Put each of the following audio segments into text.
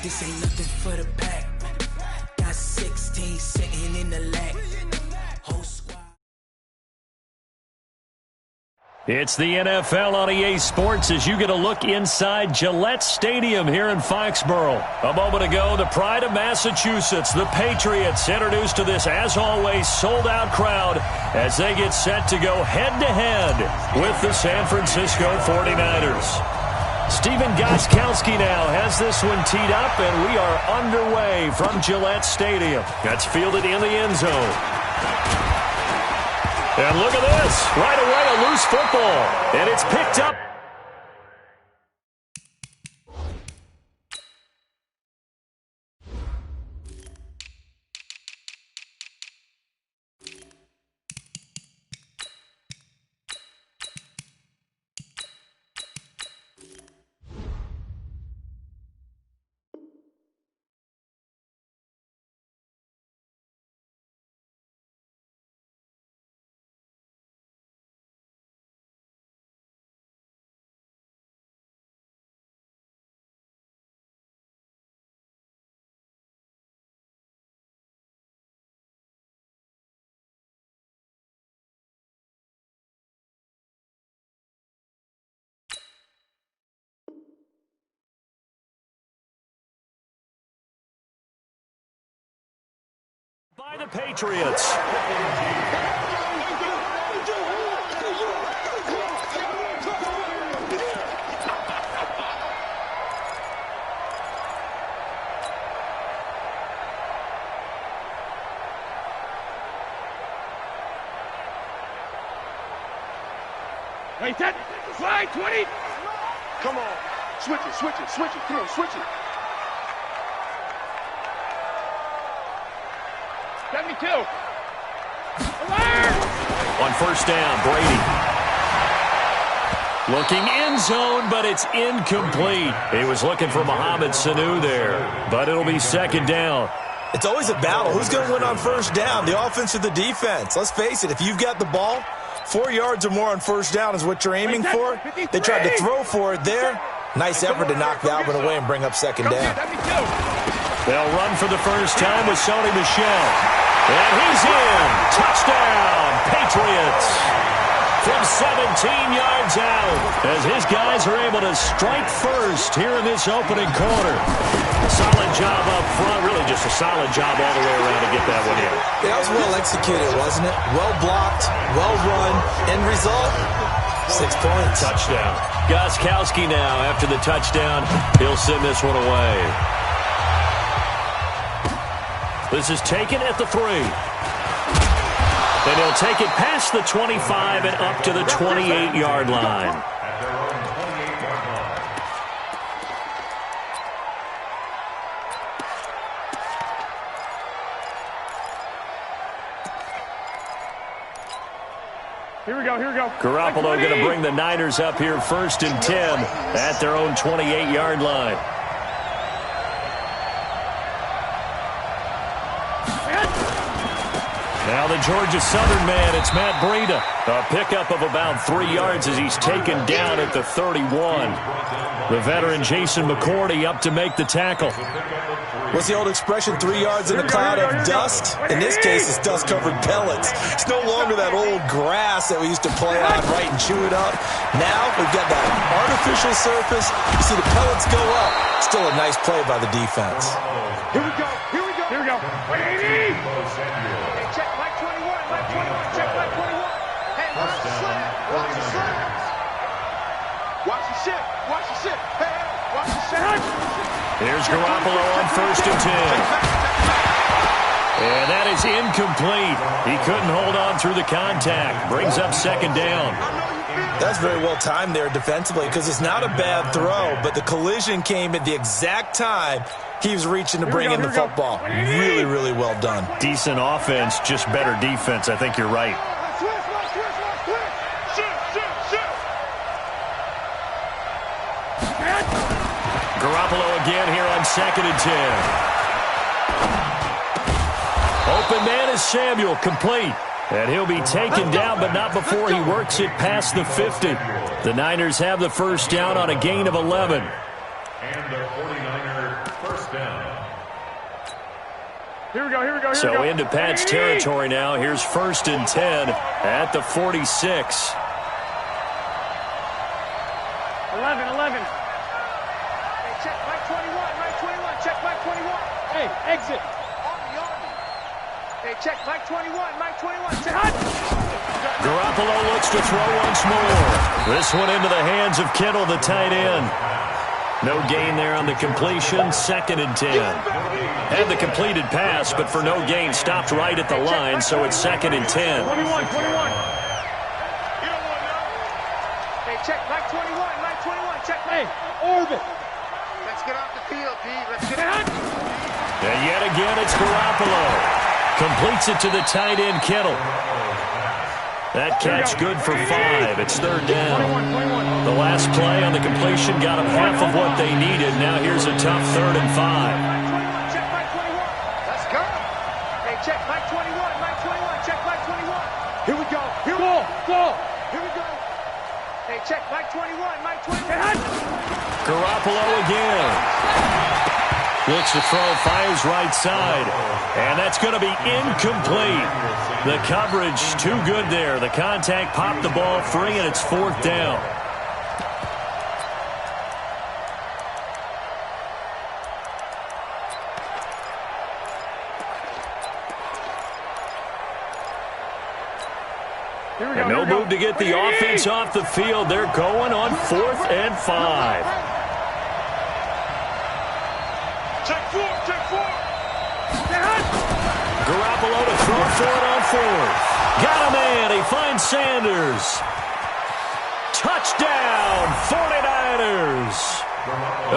This ain't nothing for the pack. Got 16 sitting in the lap. Whole squad. It's the NFL on EA Sports as you get a look inside Gillette Stadium here in Foxborough. A moment ago, the pride of Massachusetts, the Patriots, introduced to this, as always, sold-out crowd as they get set to go head-to-head with the San Francisco 49ers. Steven Gostkowski now has this one teed up, and we are underway from Gillette Stadium. That's fielded in the end zone. And look at this. Right away, a loose football. And it's picked up. By the Patriots. Hey, Ted, slide 20. Come on. Switch it, switch it, switch it. Come on, switch it. 72. On first down, Brady. Looking end zone, but it's incomplete. He was looking for Mohamed Sanu there, but it'll be second down. It's always a battle. Who's going to win on first down, the offense or the defense? Let's face it, if you've got the ball, 4 yards or more on first down is what you're aiming for. They tried to throw for it there. Nice effort to knock Dalvin away and bring up second down. They'll run for the first time with Sony Michel. And he's in. Touchdown, Patriots. From 17 yards out as his guys are able to strike first here in this opening quarter. Solid job up front. Really just a solid job all the way around to get that one in. That was well executed, wasn't it? Well blocked, well run. End result, 6 points. Touchdown. Gostkowski now after the touchdown. He'll send this one away. This is taken at the 3. And he'll take it past the 25 and up to the 28-yard line. Here we go, here we go. Garoppolo going to bring the Niners up here first and 10 at their own 28-yard line. Now the Georgia Southern man, it's Matt Breida. A pickup of about 3 yards as he's taken down at the 31. The veteran Jason McCourty up to make the tackle. What's the old expression, 3 yards in a cloud of dust? In this case, it's dust-covered pellets. It's no longer that old grass that we used to play on, right, and chew it up. Now we've got that artificial surface. You see the pellets go up. Still a nice play by the defense. Here we go, here we go. Here we go. 80. Check Mike 21, Mike 21, check Mike 21. Hey, watch the slip, watch the slip. Watch the ship, watch the ship. Hey, watch the ship. Here's Garoppolo on first and 10. And that is incomplete. He couldn't hold on through the contact. Brings up second down. That's very well timed there defensively because it's not a bad throw, but the collision came at the exact time he was reaching to bring in the football. Really, really well done. Decent offense, just better defense. I think you're right. Garoppolo again here on second and 10. Open man is Samuel, complete. And he'll be taken down, but not before he works it past the 50. The Niners have the first down on a gain of 11. the 49er first down. Here we go, here we go, here we go. So into Pat's territory now. Here's 1st and 10 at the 46. 11. Hey, check Mike 21. Check Mike 21. Hey, exit. Army. Hey, check Mike 21. Check. Garoppolo looks to throw once more. This one into the hands of Kittle, the tight end. No gain there on the completion. 2nd and 10. Had the completed pass, but for no gain, stopped right at the line, so it's 2nd and 10. 21. You don't want to know. Hey, check Mike 21. Check Mike. Hey, orbit. Let's get off the field, P. Let's get out. And yet again, it's Garoppolo. Completes it to the tight end, Kittle. That catch good for 5. It's 3rd down. 21. The last play on the completion got them half of what they needed. Now here's a tough 3rd and 5. Check Mike 21. Let's go. Hey, check Mike 21. Check Mike 21. Here we go. Ball. Here we go. Hey, check Mike 21. Garoppolo again. Looks to throw, fires right side. And that's going to be incomplete. The coverage too good there. The contact popped the ball free, and it's 4th down. And no move to get the offense off the field. They're going on 4th and 5. Check 4. Garoppolo to throw for it on 4th. Got a man. He finds Sanders. Touchdown, 49ers.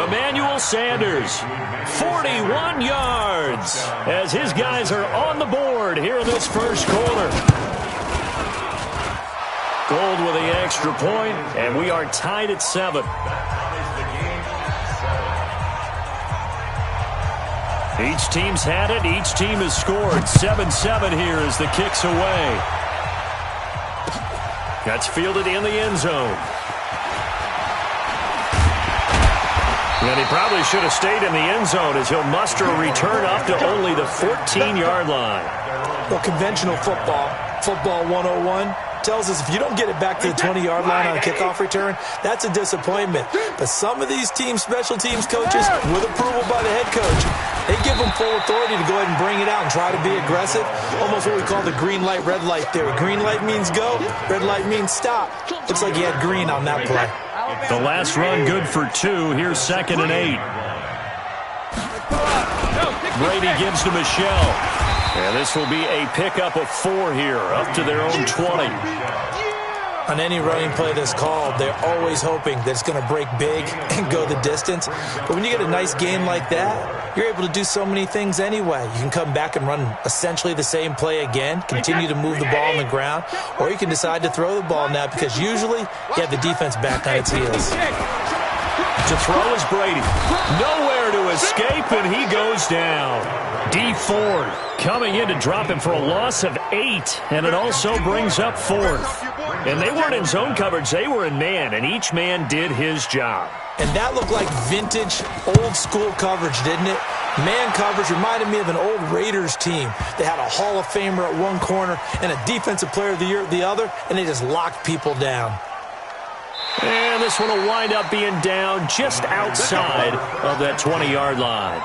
Emmanuel Sanders, 41 yards, as his guys are on the board here in this first quarter. Gold with the extra point, and we are tied at 7. Each team's had it. Each team has scored. 7-7 here as the kick's away. That's fielded in the end zone. And he probably should have stayed in the end zone as he'll muster a return up to only the 14-yard line. Well, conventional football 101, tells us if you don't get it back to the 20-yard line on a kickoff return, that's a disappointment. But some of these team special teams coaches, with approval by the head coach, they give them full authority to go ahead and bring it out and try to be aggressive. Almost what we call the green light, red light theory. Green light means go, red light means stop. Looks like he had green on that play. The last run good for 2. Here's 2nd and 8. Brady gives to Michelle. And this will be a pickup of 4 here, up to their own 20. On any running play that's called, they're always hoping that it's going to break big and go the distance. But when you get a nice game like that, you're able to do so many things anyway. You can come back and run essentially the same play again, continue to move the ball on the ground, or you can decide to throw the ball now because usually you have the defense back on its heels. To throw is Brady. Nowhere to escape, and he goes down. D Ford coming in to drop him for a loss of 8, and it also brings up 4th. And they weren't in zone coverage. They were in man, and each man did his job. And that looked like vintage, old-school coverage, didn't it? Man coverage reminded me of an old Raiders team. They had a Hall of Famer at one corner and a Defensive Player of the Year at the other, and they just locked people down. And this one will wind up being down just outside of that 20-yard line.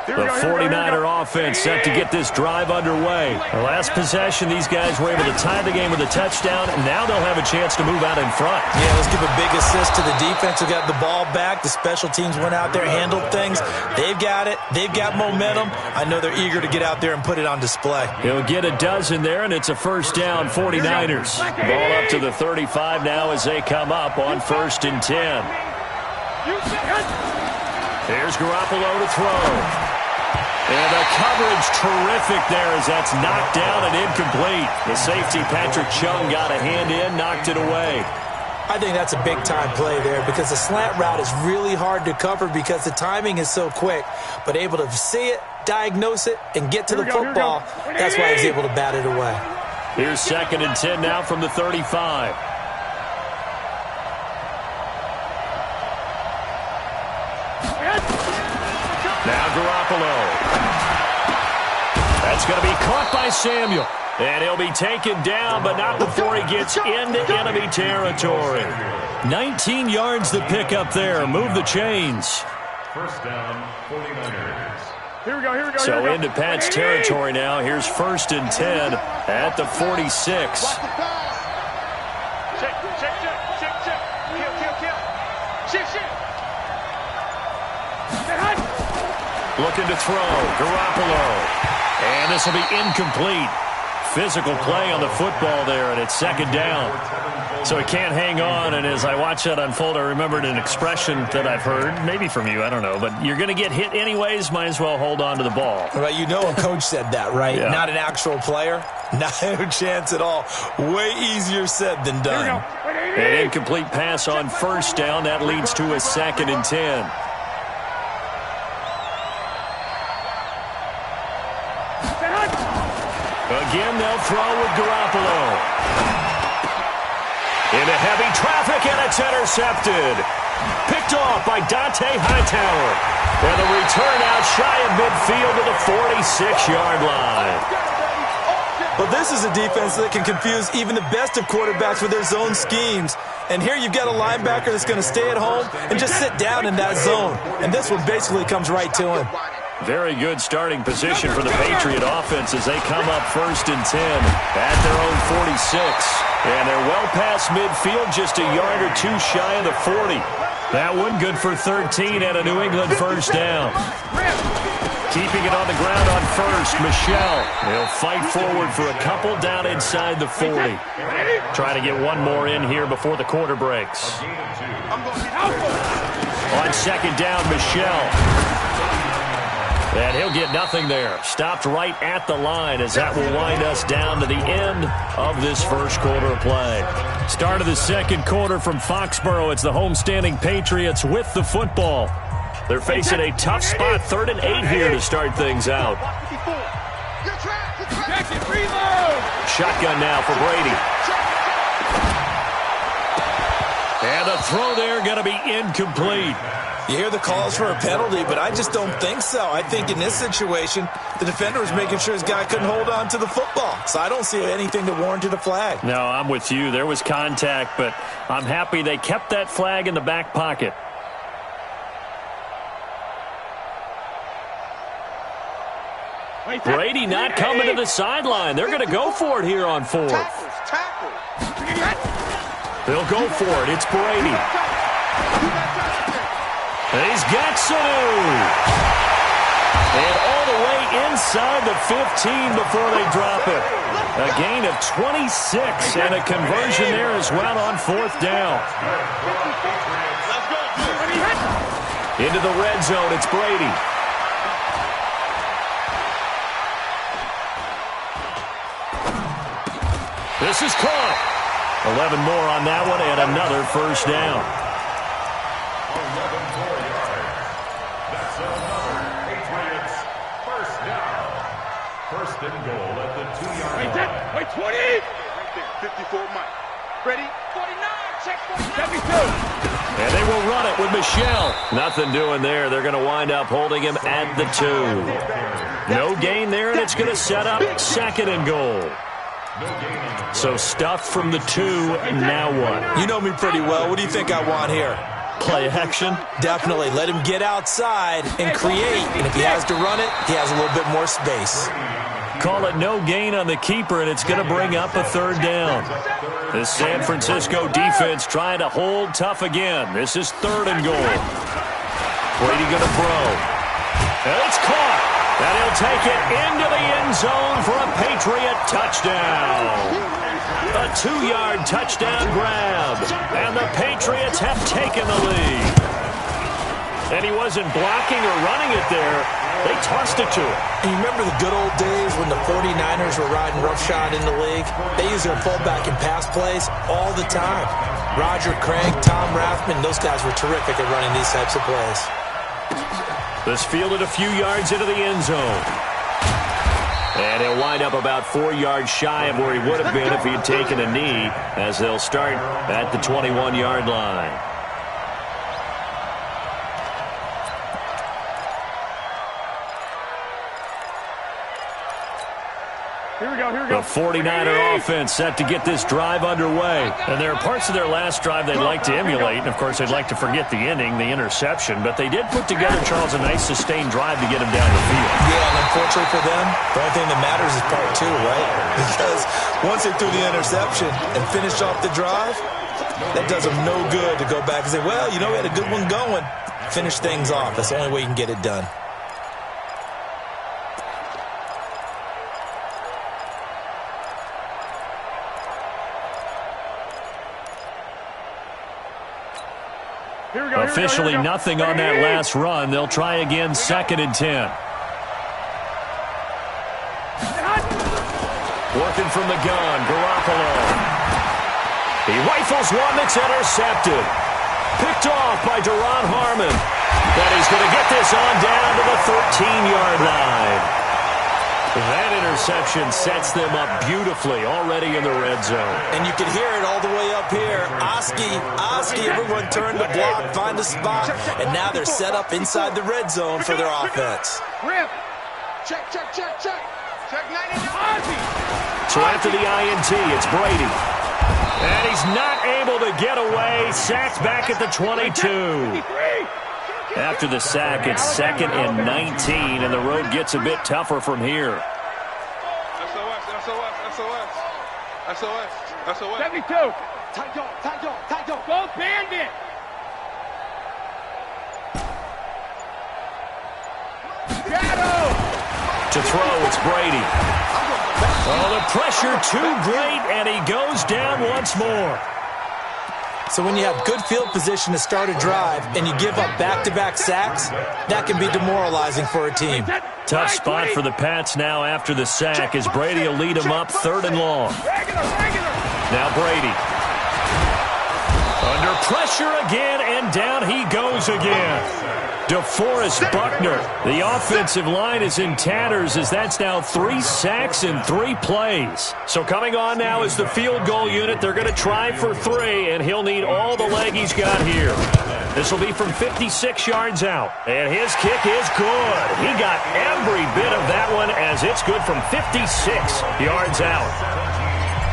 The 49er offense set to get this drive underway. The last possession, these guys were able to tie the game with a touchdown, and now they'll have a chance to move out in front. Yeah, let's give a big assist to the defense who got the ball back. The special teams went out there, handled things. They've got it. They've got momentum. I know they're eager to get out there and put it on display. He'll get a dozen there, and it's a first down, 49ers. Ball up to the 35 now as they come up on 1st and 10. Here's Garoppolo to throw. And the coverage terrific there as that's knocked down and incomplete. The safety, Patrick Chung, got a hand in, knocked it away. I think that's a big-time play there because the slant route is really hard to cover because the timing is so quick. But able to see it, diagnose it, and get to the football, that's why he was able to bat it away. Here's 2nd and 10 now from the 35. Now Garoppolo. That's going to be caught by Samuel. And he'll be taken down, but not before he gets into enemy territory. 19 yards to pick up there. Move the chains. First down, 49ers. Here we go. So into Pat's territory now. Here's 1st and 10 at the 46. Check. Kill. Shift. Looking to throw. Garoppolo. And this will be incomplete. Physical play on the football there, and it's 2nd down. So he can't hang on, and as I watch that unfold, I remembered an expression that I've heard, maybe from you, I don't know, but you're going to get hit anyways, might as well hold on to the ball. Well, you know a coach said that, right? Yeah. Not an actual player. Not a chance at all. Way easier said than done. An incomplete pass on 1st down. That leads to a 2nd and 10. Again, they'll throw with Garoppolo. Into heavy traffic, and it's intercepted. Picked off by Dante Hightower. And the return out shy of midfield to the 46-yard line. Well, this is a defense that can confuse even the best of quarterbacks with their zone schemes. And here you've got a linebacker that's going to stay at home and just sit down in that zone. And this one basically comes right to him. Very good starting position for the Patriot offense as they come up 1st and 10 at their own 46. And they're well past midfield, just a yard or two shy of the 40. That one good for 13 and a New England 1st down. Keeping it on the ground on 1st, Michel. He'll fight forward for a couple down inside the 40. Trying to get one more in here before the quarter breaks. On 2nd down, Michel. And he'll get nothing there. Stopped right at the line as that will wind us down to the end of this first quarter of play. Start of the 2nd quarter from Foxborough. It's the homestanding Patriots with the football. They're facing a tough spot, 3rd and 8 here to start things out. Shotgun now for Brady. And a throw there going to be incomplete. You hear the calls for a penalty, but I just don't think so. I think in this situation, the defender was making sure his guy couldn't hold on to the football. So I don't see anything that warranted a flag. No, I'm with you. There was contact, but I'm happy they kept that flag in the back pocket. Brady not coming to the sideline. They're going to go for it here on 4th. They'll go for it. It's Brady. He's got Sanu. And all the way inside the 15 before they drop it. A gain of 26 and a conversion there as well on 4th down. Into the red zone, it's Brady. This is caught. 11 more on that one and another 1st down. 11 more yards. That's another Patriots 1st down. 1st and goal at the 2-yard line. Wait, 20. Right there, 54 Mike. Ready? 49. Check 49. 72. And they will run it with Michel. Nothing doing there. They're going to wind up holding him at the 2. No gain there, and it's going to set up 2nd and goal. So stuffed from the 2, now what? You know me pretty well. What do you think I want here? Play action? Definitely. Let him get outside and create. And if he has to run it, he has a little bit more space. Call it no gain on the keeper, and it's going to bring up a 3rd down. The San Francisco defense trying to hold tough again. This is 3rd and goal. Brady going to throw. And it's caught. And he'll take it into the end zone for a Patriot touchdown. A 2-yard touchdown grab. And the Patriots have taken the lead. And he wasn't blocking or running it there. They tossed it to him. And you remember the good old days when the 49ers were riding roughshod in the league? They used their fullback and pass plays all the time. Roger Craig, Tom Rathman, those guys were terrific at running these types of plays. This fielded a few yards into the end zone. And he'll wind up about 4 yards shy of where he would have been if he had taken a knee, as they'll start at the 21-yard line. Here we go, here we go. The 49er offense set to get this drive underway. And there are parts of their last drive they'd like to emulate. And, of course, they'd like to forget the ending, the interception. But they did put together, Charles, a nice sustained drive to get him down the field. Yeah, and unfortunately for them, the only thing that matters is part 2, right? Because once they threw the interception and finished off the drive, that does them no good to go back and say, well, you know, we had a good one going. Finish things off. That's the only way you can get it done. Officially nothing on that last run. They'll try again, 2nd and 10. Working from the gun, Garoppolo. He rifles one that's intercepted. Picked off by Duron Harmon. But he's going to get this on down to the 13-yard line. That interception sets them up beautifully already in the red zone. And you can hear it all the way up here. Oski, everyone turned to block, find a spot, and now they're set up inside the red zone for their offense. Rip. Check. Check 99. So after the INT, it's Brady. And he's not able to get away. Sacked back at the 22. After the sack, it's 2nd and 19, and the road gets a bit tougher from here. SOS. 72. Tight dog. Go Bandit. Shadow. To throw, it's Brady. Oh, the pressure too great, and he goes down once more. So when you have good field position to start a drive and you give up back-to-back sacks, that can be demoralizing for a team. Tough spot for the Pats now after the sack as Brady will lead them up 3rd and long. Now Brady. Under pressure again, and down he goes again. DeForest Buckner. The offensive line is in tatters as that's now 3 sacks in 3 plays. So coming on now is the field goal unit. They're going to try for 3, and he'll need all the leg he's got here. This will be from 56 yards out, and his kick is good. He got every bit of that one as it's good from 56 yards out.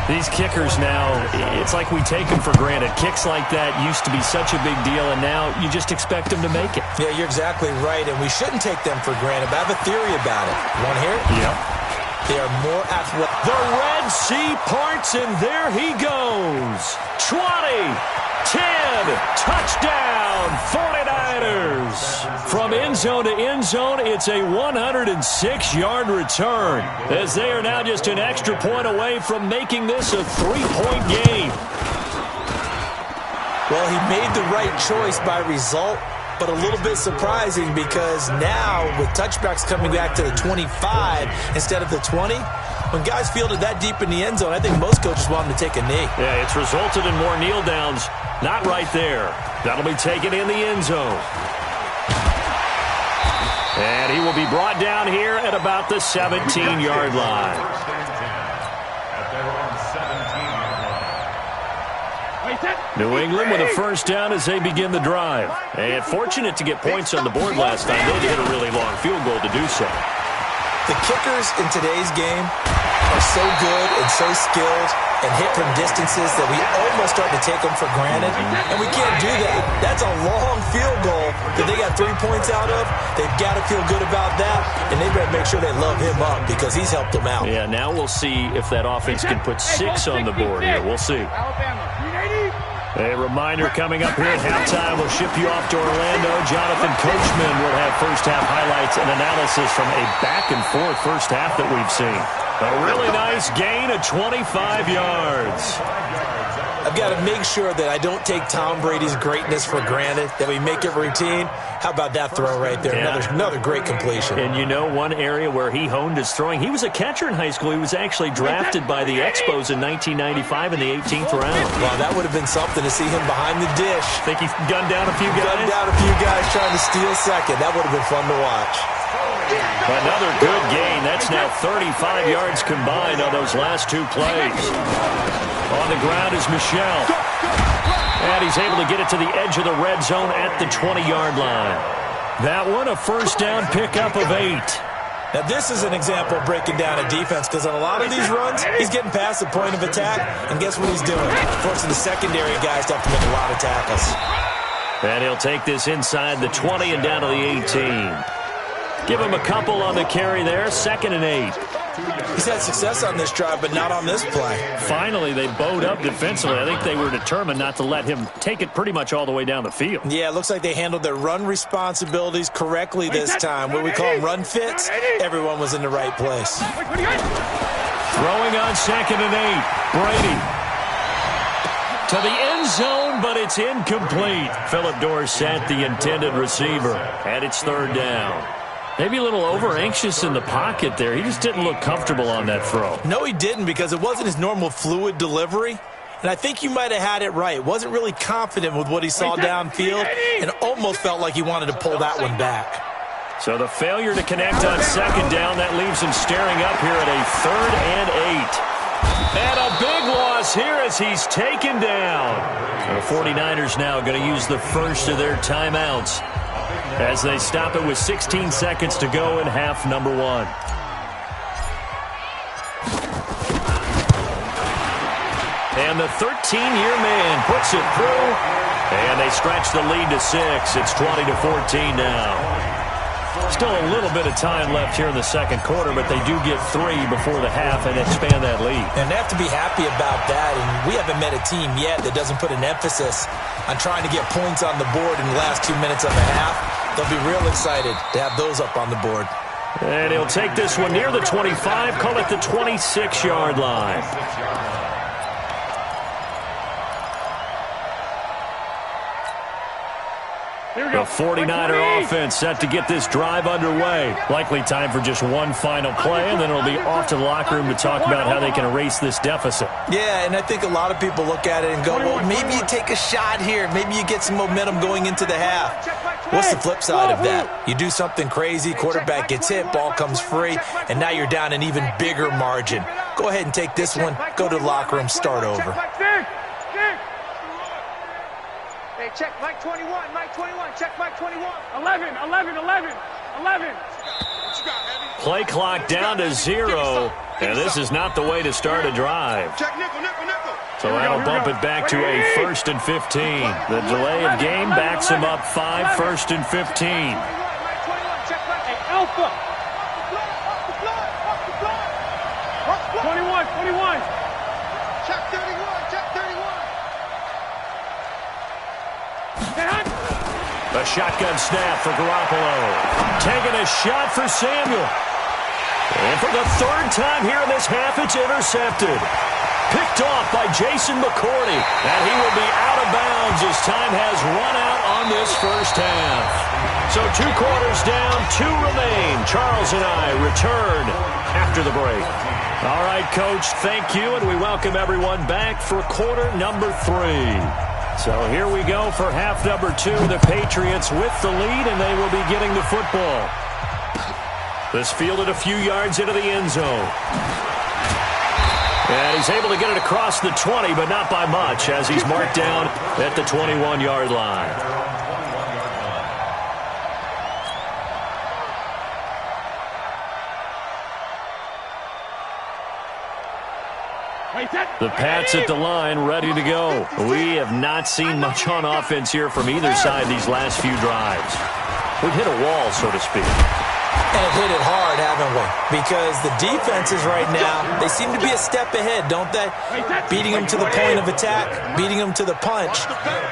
These kickers now, it's like we take them for granted. Kicks like that used to be such a big deal, and now you just expect them to make it. Yeah, you're exactly right, and we shouldn't take them for granted, but I have a theory about it. Want to hear it? Yep. They are more athletic. The Red Sea parts, and there he goes. 20, 10, touchdown, 49ers. From end zone to end zone, it's a 106-yard return, as they are now just an extra point away from making this a 3-point game. Well, he made the right choice by result, but a little bit surprising because now with touchbacks coming back to the 25 instead of the 20, when guys fielded that deep in the end zone, I think most coaches want them to take a knee. Yeah, it's resulted in more kneel downs. Not right there. That'll be taken in the end zone. And he will be brought down here at about the 17-yard line. New England with a first down as they begin the drive. And fortunate to get points on the board last time. They hit a really long field goal to do so. The kickers in today's game are so good and so skilled and hit from distances that we almost start to take them for granted, and we can't do that. That's a long field goal that they got 3 points out of. They've got to feel good about that, and they better make sure they love him up because he's helped them out. Yeah, now we'll see if that offense can put 6 on the board here. We'll see. A reminder coming up here at halftime. We'll ship you off to Orlando. Jonathan Coachman will have first-half highlights and analysis from a back-and-forth first half that we've seen. A really nice gain of 25 yards. I've got to make sure that I don't take Tom Brady's greatness for granted, that we make it routine. How about that throw right there? Yeah. Another great completion. And you know one area where he honed his throwing, he was a catcher in high school. He was actually drafted by the Expos in 1995 in the 18th round. Well, that would have been something to see him behind the dish. Think he gunned down a few guys? Gunned down a few guys trying to steal second. That would have been fun to watch. Another good gain. That's now 35 yards combined on those last two plays. On the ground is Michel. And he's able to get it to the edge of the red zone at the 20-yard line. That one, a first down pickup of 8. Now, this is an example of breaking down a defense, because on a lot of these runs, he's getting past the point of attack, and guess what he's doing? Forcing the secondary guys to have to make a lot of tackles. And he'll take this inside the 20 and down to the 18. Give him a couple on the carry there, 2nd and 8. He's had success on this drive, but not on this play. Finally, they bowed up defensively. I think they were determined not to let him take it pretty much all the way down the field. Yeah, it looks like they handled their run responsibilities correctly this time. What we call them run fits, everyone was in the right place. Throwing on 2nd and 8. Brady. To the end zone, but it's incomplete. Philip Dorsett, the intended receiver. And it's 3rd down. Maybe a little over-anxious in the pocket there. He just didn't look comfortable on that throw. No, he didn't, because it wasn't his normal fluid delivery. And I think you might have had it right. Wasn't really confident with what he saw downfield, and almost felt like he wanted to pull that one back. So the failure to connect on 2nd down, that leaves him staring up here at a 3rd and 8. And a big loss here as he's taken down. The 49ers now going to use the first of their timeouts as they stop it with 16 seconds to go in half number 1. And the 13-year man puts it through, and they stretch the lead to 6. It's 20-14 now. Still a little bit of time left here in the second quarter, but they do get 3 before the half and expand that lead. And they have to be happy about that, and we haven't met a team yet that doesn't put an emphasis on trying to get points on the board in the last 2 minutes of a half. They'll be real excited to have those up on the board. And he'll take this one near the 25, call it the 26-yard line. The 49er offense set to get this drive underway. Likely time for just one final play, and then it'll be off to the locker room to talk about how they can erase this deficit. Yeah, and I think a lot of people look at it and go, well, maybe you take a shot here. Maybe you get some momentum going into the half. What's the flip side of that? You do something crazy, quarterback gets hit, ball comes free, and now you're down an even bigger margin. Go ahead and take this one, go to the locker room, start over. Hey, check Mike 21, Mike 21, check Mike 21. 11. Play clock down to 0, and this is not the way to start a drive. Check nickel. So that'll bump it back to a 1st and 15. The delay of game backs him up 5, 1st and 15. Hey, Alpha. 21. Check 31. A shotgun snap for Garoppolo. Taking a shot for Samuel. And for the 3rd time here in this half, it's intercepted. Picked off by Jason McCourty. And he will be out of bounds as time has run out on this first half. So 2 quarters down, 2 remain. Charles and I return after the break. All right, Coach, thank you, and we welcome everyone back for quarter number 3. So here we go for half number 2. The Patriots with the lead, and they will be getting the football. This fielded a few yards into the end zone. And he's able to get it across the 20, but not by much, as he's marked down at the 21-yard line. The Pats at the line, ready to go. We have not seen much on offense here from either side these last few drives. We've hit a wall, so to speak. And hit it hard, haven't we? Because the defenses right now, they seem to be a step ahead, don't they? Beating them to the point of attack, beating them to the punch.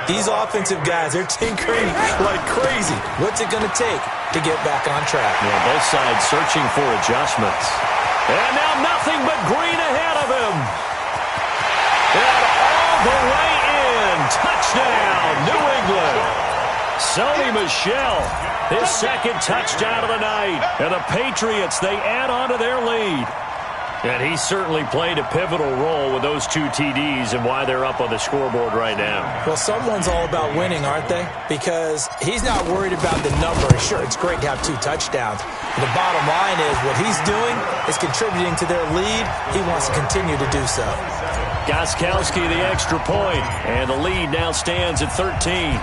These offensive guys, they're tinkering like crazy. What's it going to take to get back on track? Yeah, both sides searching for adjustments. And now nothing but green ahead of him. And all the way in. Touchdown, New England. Sony Michel, his 2nd touchdown of the night. And the Patriots, they add on to their lead. And he certainly played a pivotal role with those 2 TDs and why they're up on the scoreboard right now. Well, someone's all about winning, aren't they? Because he's not worried about the number. Sure, it's great to have 2 touchdowns. But the bottom line is what he's doing is contributing to their lead. He wants to continue to do so. Gostkowski the extra point, and the lead now stands at 13.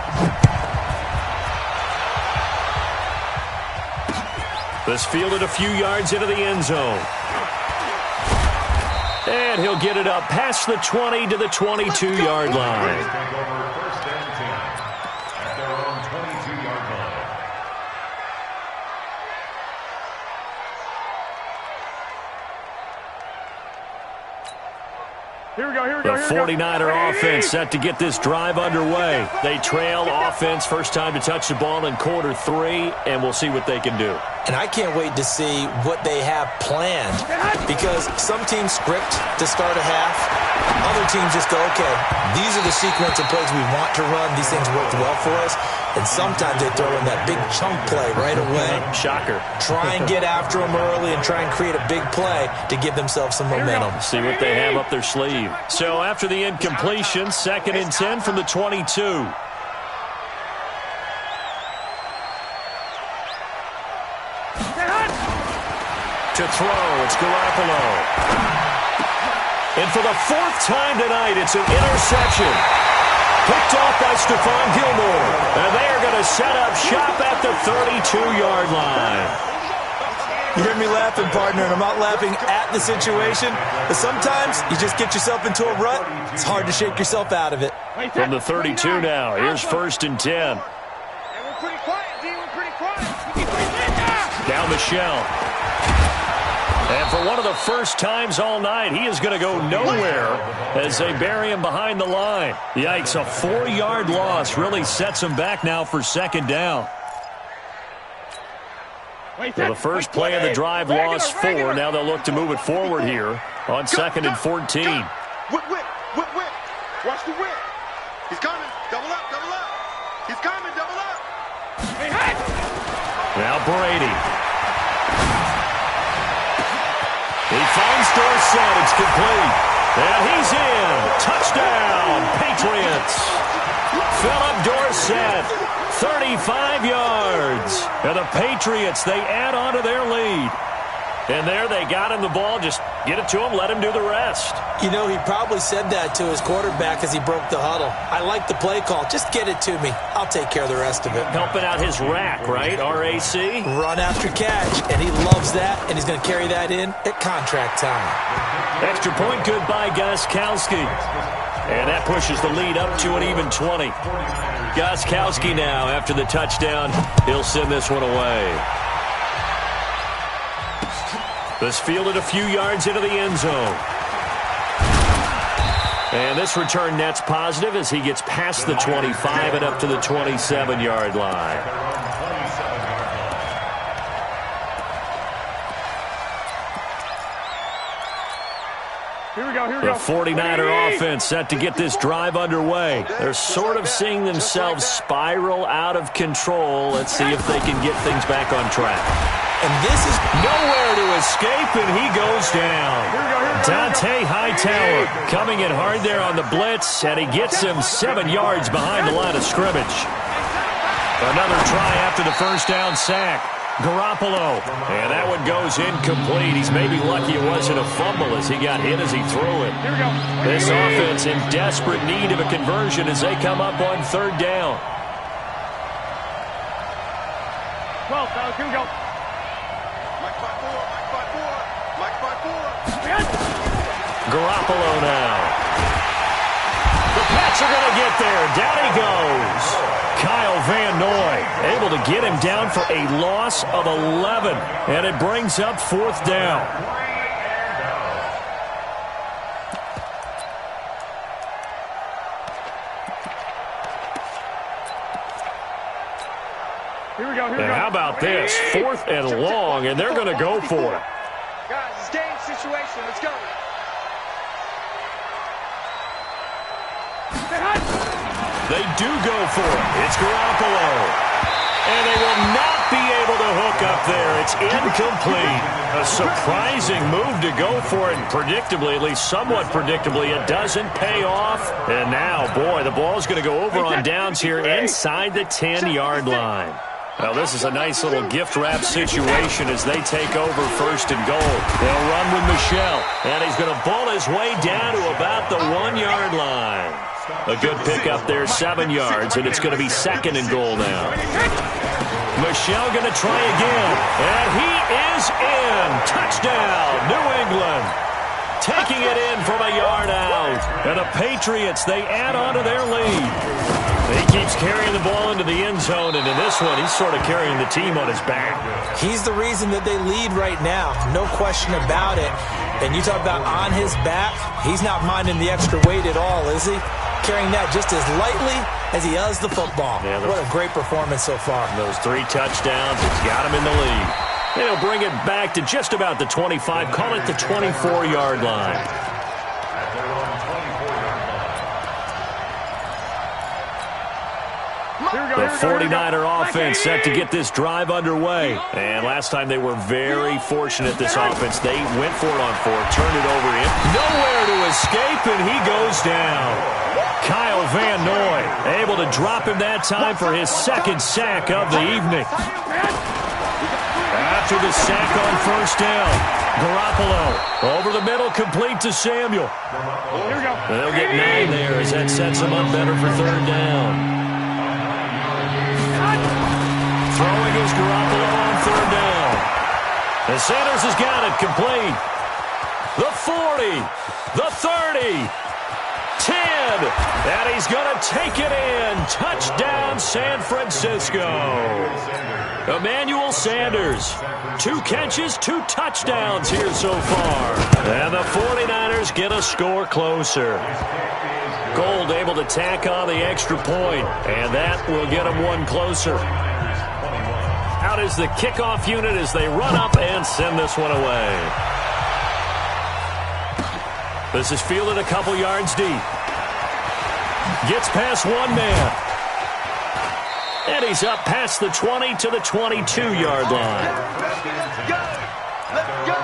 This fielded a few yards into the end zone. And he'll get it up past the 20 to the 22-yard line. Take over first and 10 at their own 22-yard line. Here we go, here we The go, here we go. 49er offense set to get this drive underway. They trail offense first time to touch the ball in quarter 3, and we'll see what they can do. And I can't wait to see what they have planned, because some teams script to start a half. Other teams just go, okay, these are the sequence of plays we want to run. These things worked well for us. And sometimes they throw in that big chunk play right away. Shocker. Try and get after them early and try and create a big play to give themselves some momentum. See what they have up their sleeve. So after the incompletion, 2nd and 10 from the 22. To throw, it's Garoppolo. And for the 4th time tonight, it's an interception. Picked off by Stephon Gilmore. And they are going to set up shop at the 32-yard line. You hear me laughing, partner, and I'm not laughing at the situation, but sometimes you just get yourself into a rut. It's hard to shake yourself out of it. From the 32 now, here's 1st and 10. And we're pretty quiet, D. We're pretty quiet. Down the shell. And for one of the first times all night, he is going to go nowhere as they bury him behind the line. Yikes, a 4-yard loss really sets him back now for 2nd down. So the first play of the drive lost 4. Now they'll look to move it forward here on 2nd and 14. Whip, whip, whip, whip. Watch the whip. He's coming. Double up, double up. He's coming, double up. Now Brady. He finds Dorsett. It's complete. And he's in. Touchdown, Patriots. Philip Dorsett, 35 yards. And the Patriots, they add on to their lead. And there they got him the ball. Just get it to him, let him do the rest. You know, he probably said that to his quarterback as he broke the huddle. I like the play call. Just get it to me. I'll take care of the rest of it. Helping out his rack, right? R-A-C? Run after catch. And he loves that, and he's going to carry that in at contract time. Extra point good by Gostkowski. And that pushes the lead up to an even 20. Gostkowski now, after the touchdown, he'll send this one away. This fielded a few yards into the end zone. And this return net's positive as he gets past the 25 and up to the 27-yard line. Here we go, here we The go. 49er offense set to get this drive underway. They're sort of seeing themselves spiral out of control. Let's see if they can get things back on track. And this is Nowhere to escape, and he goes down. Dante Hightower coming in hard there on the blitz, and he gets him 7 yards behind the line of scrimmage. Another try after the first down sack. Garoppolo, and that one goes incomplete. He's maybe lucky it wasn't a fumble as he got hit as he threw it. Here we go. This offense in desperate need of a conversion as they come up on 3rd down. 12, fellas, here we go. Mike 5-4, Mike 5-4, Mike 5-4. Garoppolo now. The Pats are going to get there. Down he goes. Kyle Van Noy able to get him down for a loss of 11. And it brings up 4th down. Here we go, here we And go. how about this? 4th and long, and they're going to go for it. Guys, it's game situation. Let's go. They do go for it. It's Garoppolo. And they will not might be able to hook up there. It's incomplete. A surprising move to go for it, and predictably, at least somewhat predictably, it doesn't pay off. And now, boy, the ball's going to go over on downs here inside the 10-yard line. Well, this is a nice little gift wrap situation as they take over 1st and goal. They'll run with Michel, and he's going to ball his way down to about the 1-yard line. A good pickup there, 7 yards, and it's going to be 2nd and goal now. Michel going to try again, and he is in. Touchdown, New England. Taking it in from a yard out. And the Patriots, they add on to their lead. He keeps carrying the ball into the end zone, and in this one, he's sort of carrying the team on his back. He's the reason that they lead right now, no question about it. And you talk about on his back, he's not minding the extra weight at all, is he? Carrying that just as lightly as he does the football. Yeah, what a great performance so far. Those 3 touchdowns, it's got him in the lead. They'll bring it back to just about the 25, call it the 24-yard line. The 49er offense set to get this drive underway. And last time they were very fortunate, this offense. They went for it on 4, turned it over in. Nowhere to escape, and he goes down. Kyle Van Noy able to drop him that time for his 2nd sack of the evening. After the sack on 1st down, Garoppolo over the middle, complete to Samuel. Here we go. They'll get 9 there as that sets them up better for 3rd down. Throwing is Garoppolo on 3rd down. And Sanders has got it complete. The 40, the 30, 10, and he's going to take it in. Touchdown, San Francisco. Emmanuel Sanders, 2 catches, 2 touchdowns here so far. And the 49ers get a score closer. Gold able to tack on the extra point, and that will get them 1 closer. Out is the kickoff unit as they run up and send this one away. This is fielded a couple yards deep. Gets past 1 man. And he's up past the 20 to the 22-yard line. Let's go! Let's go!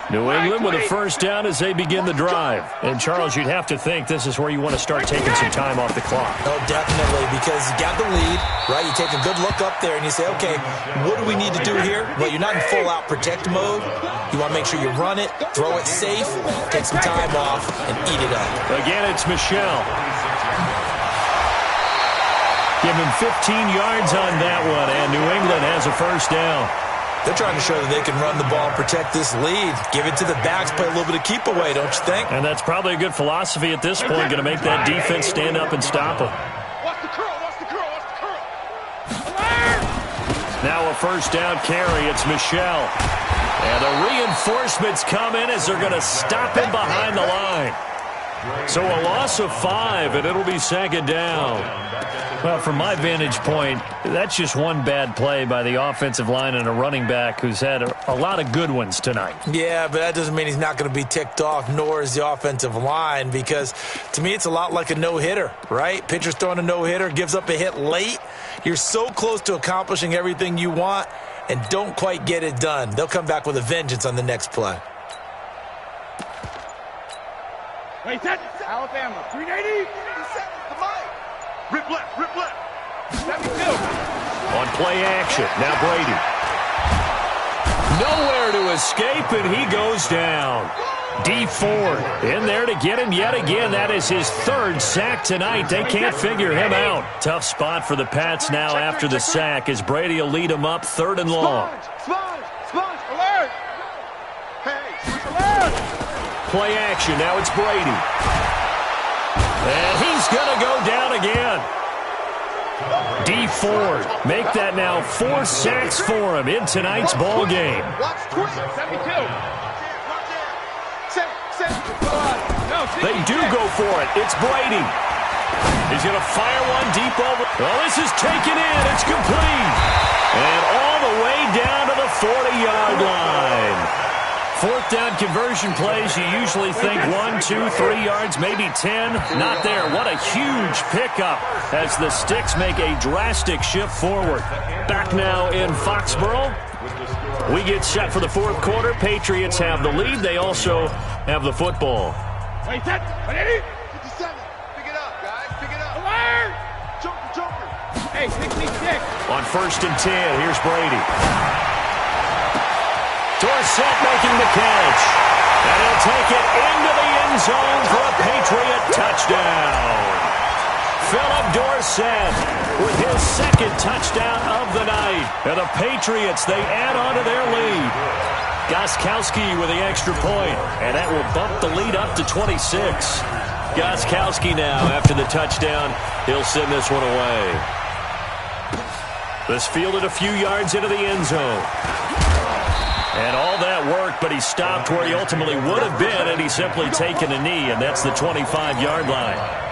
New England with a 1st down as they begin the drive. And, Charles, you'd have to think this is where you want to start taking some time off the clock. Oh, definitely, because you got the lead, right? You take a good look up there and you say, okay, what do we need to do here? Well, you're not in full-out protect mode. You want to make sure you run it, throw it safe, take some time off, and eat it up. Again, it's Michel. Give him 15 yards on that one, and New England has a 1st down. They're trying to show that they can run the ball and protect this lead. Give it to the backs, play a little bit of keep away, don't you think? And that's probably a good philosophy at this point, going to make that defense stand up and stop them. Watch the curl, watch the curl, watch the curl. Now a 1st down carry, it's Michel. And the reinforcements come in as they're going to stop him behind the line. So a loss of 5, and it'll be 2nd down. Well, from my vantage point, that's just one bad play by the offensive line and a running back who's had a lot of good ones tonight. Yeah, but that doesn't mean he's not going to be ticked off, nor is the offensive line, because to me it's a lot like a no-hitter, right? Pitcher's throwing a no-hitter, gives up a hit late. You're so close to accomplishing everything you want and don't quite get it done. They'll come back with a vengeance on the next play. Wait, set. Alabama, 380. Rip left, rip left. 72. On play action, now Brady. Nowhere to escape, and he goes down. D Ford in there to get him yet again. That is his 3rd sack tonight. They can't figure him out. Tough spot for the Pats now after the sack as Brady will lead him up 3rd and long. Sponge, alert. Hey, switch alert. Play action, now it's Brady. And he's going to go down again. D Ford make that now 4 sacks for him in tonight's ball game. Watch 72. They do go for it. It's Brady. He's going to fire one deep over. Well, this is taken in. It's complete. And all the way down to the 40-yard line. Fourth down conversion plays, you usually think 1, 2, 3 yards, maybe 10. Not there. What a huge pickup as the Sticks make a drastic shift forward. Back now in Foxborough. We get set for the fourth quarter. Patriots have the lead. They also have the football. Wait, set. 57. Pick it up, guys. Pick it up. Alert! Joker. Hey, 66. On 1st and 10, here's Brady. Dorsett making the catch. And he'll take it into the end zone for a Patriot touchdown. Philip Dorsett with his second touchdown of the night. And the Patriots, they add on to their lead. Gostkowski with the extra point, and that will bump the lead up to 26. Gostkowski now, after the touchdown, he'll send this one away. This fielded a few yards into the end zone. And all that worked, but he stopped where he ultimately would have been, and he's simply taken a knee, and that's the 25-yard line.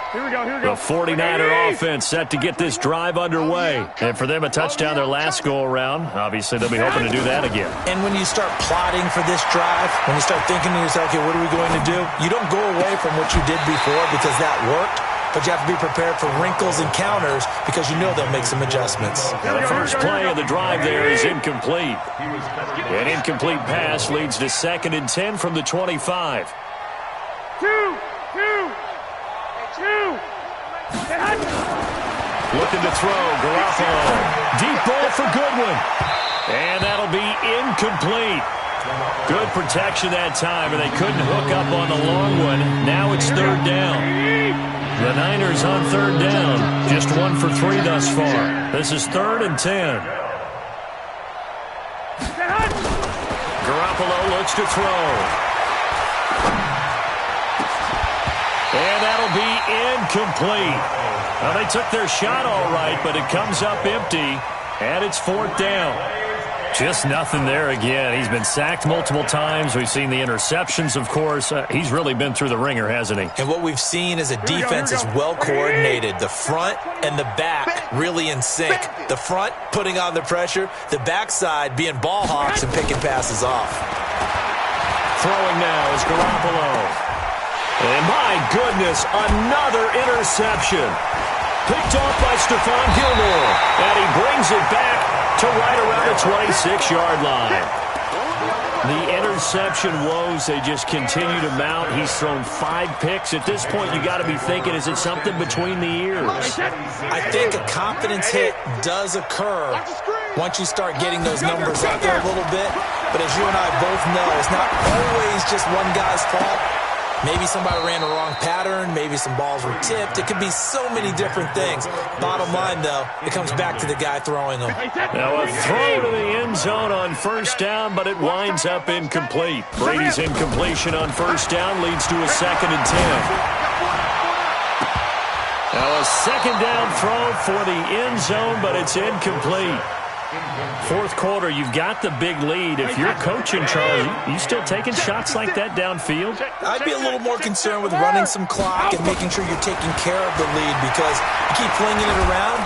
Here we go. The 49er offense set to get this drive underway. And for them, a touchdown their last go-around. Obviously, they'll be hoping to do that again. And when you start plotting for this drive, when you start thinking to yourself, okay, what are we going to do? You don't go away from what you did before because that worked, but you have to be prepared for wrinkles and counters because you know they'll make some adjustments. Now the first play of the drive there is incomplete. An incomplete pass leads to 2nd and 10 from the 25. Looking to throw, Garoppolo. Deep ball for Goodwin. And that'll be incomplete. Good protection that time, and they couldn't hook up on the long one. Now it's 3rd down. The Niners on 3rd down. Just 1 for 3 thus far. This is 3rd and 10. Garoppolo looks to throw. And that'll be incomplete. Well, they took their shot all right, but it comes up empty, and it's 4th down. Just nothing there again. He's been sacked multiple times. We've seen the interceptions, of course. He's really been through the ringer, hasn't he? And what we've seen is a defense that's well coordinated. The front and the back really in sync. The front putting on the pressure, the backside being ball hawks and picking passes off. Throwing now is Garoppolo. And my goodness, another interception. Picked off by Stephon Gilmore. And he brings it back to right around the 26-yard line. The interception woes, they just continue to mount. He's thrown 5 picks. At this point, you got to be thinking, is it something between the ears? I think a confidence hit does occur once you start getting those numbers up there a little bit. But as you and I both know, it's not always just one guy's fault. Maybe somebody ran the wrong pattern. Maybe some balls were tipped. It could be so many different things. Bottom line, though, it comes back to the guy throwing them. Now a throw to the end zone on 1st down, but it winds up incomplete. Brady's incompletion on 1st down leads to a 2nd and 10. Now a 2nd down throw for the end zone, but it's incomplete. 4th quarter, you've got the big lead. If you're coaching, Charles, you still taking shots like that downfield? I'd be a little more concerned with running some clock and making sure you're taking care of the lead because you keep flinging it around.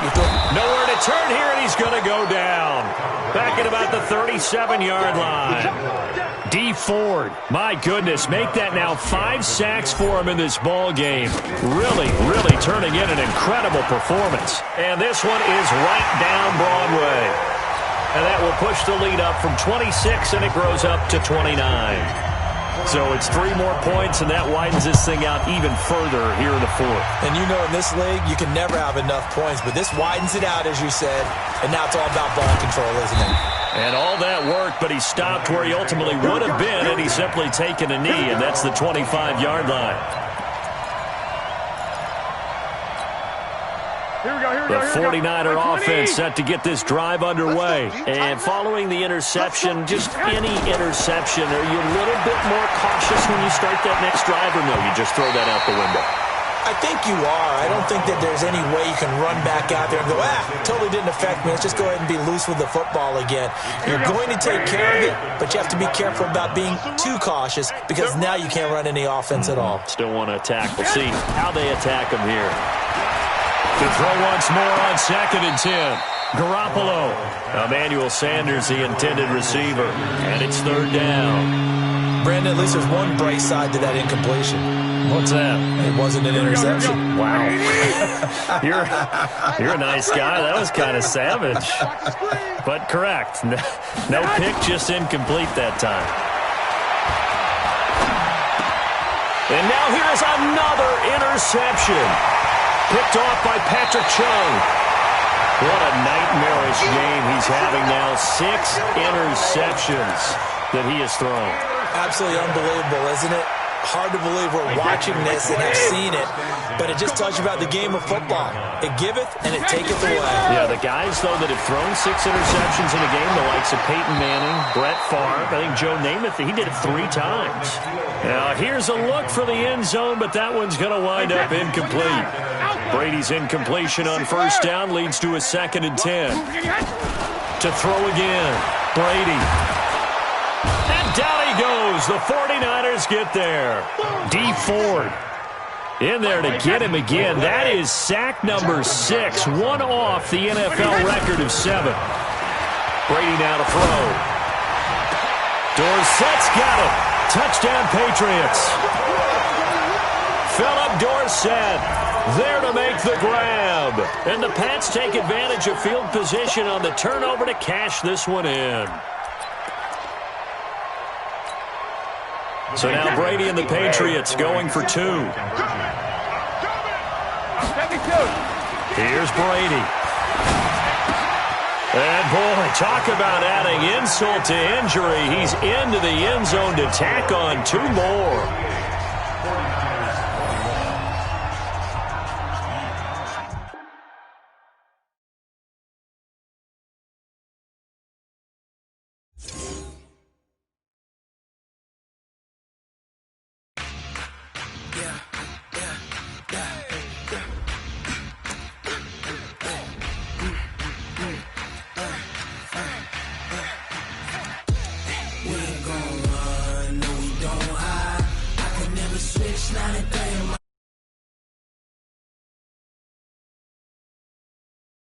Nowhere to turn here, and he's going to go down. Back at about the 37-yard line. D. Ford, my goodness, make that now 5 sacks for him in this ball game. Really turning in an incredible performance. And this one is right down Broadway. And that will push the lead up from 26, and it grows up to 29. So it's 3 more points, and that widens this thing out even further here in the 4th. And you know in this league, you can never have enough points, but this widens it out, as you said, and now it's all about ball control, isn't it? And all that worked, but he stopped where he ultimately would have been, and he's simply taken a knee, and that's the 25-yard line. The 49er offense set to get this drive underway. And following the interception, just any interception, are you a little bit more cautious when you start that next drive, or no, you just throw that out the window? I think you are. I don't think that there's any way you can run back out there and go, totally didn't affect me. Let's just go ahead and be loose with the football again. You're going to take care of it, but you have to be careful about being too cautious because now you can't run any offense at all. Still want to attack. We'll see how they attack him here. To throw once more on 2nd and 10. Garoppolo. Emmanuel Sanders, the intended receiver. And it's 3rd down. Brandon, at least there's one bright side to that incompletion. What's that? It wasn't an interception. Wow. You're a nice guy. That was kind of savage. But correct. No pick, just incomplete that time. And now here's another interception. Picked off by Patrick Chung. What a nightmarish game he's having now. 6 interceptions that he has thrown. Absolutely unbelievable, isn't it? Hard to believe we're watching this and have seen it, but it just tells you about the game of football. It giveth and it taketh away. Yeah, the guys, though, that have thrown 6 interceptions in a game, the likes of Peyton Manning, Brett Favre, I think Joe Namath, he did it 3 times. Now, here's a look for the end zone, but that one's going to wind up incomplete. Brady's incompletion on 1st down leads to a 2nd and 10. To throw again, Brady. And down he goes. The 49ers get there. Dee Ford in there to get him again. That is sack number 6, one off the NFL record of 7. Brady now to throw. Dorsett's got it. Touchdown, Patriots. Philip Dorsett there to make the grab. And the Pats take advantage of field position on the turnover to cash this one in. So now Brady and the Patriots going for 2. Here's Brady. And boy, talk about adding insult to injury. He's into the end zone to tack on 2 more.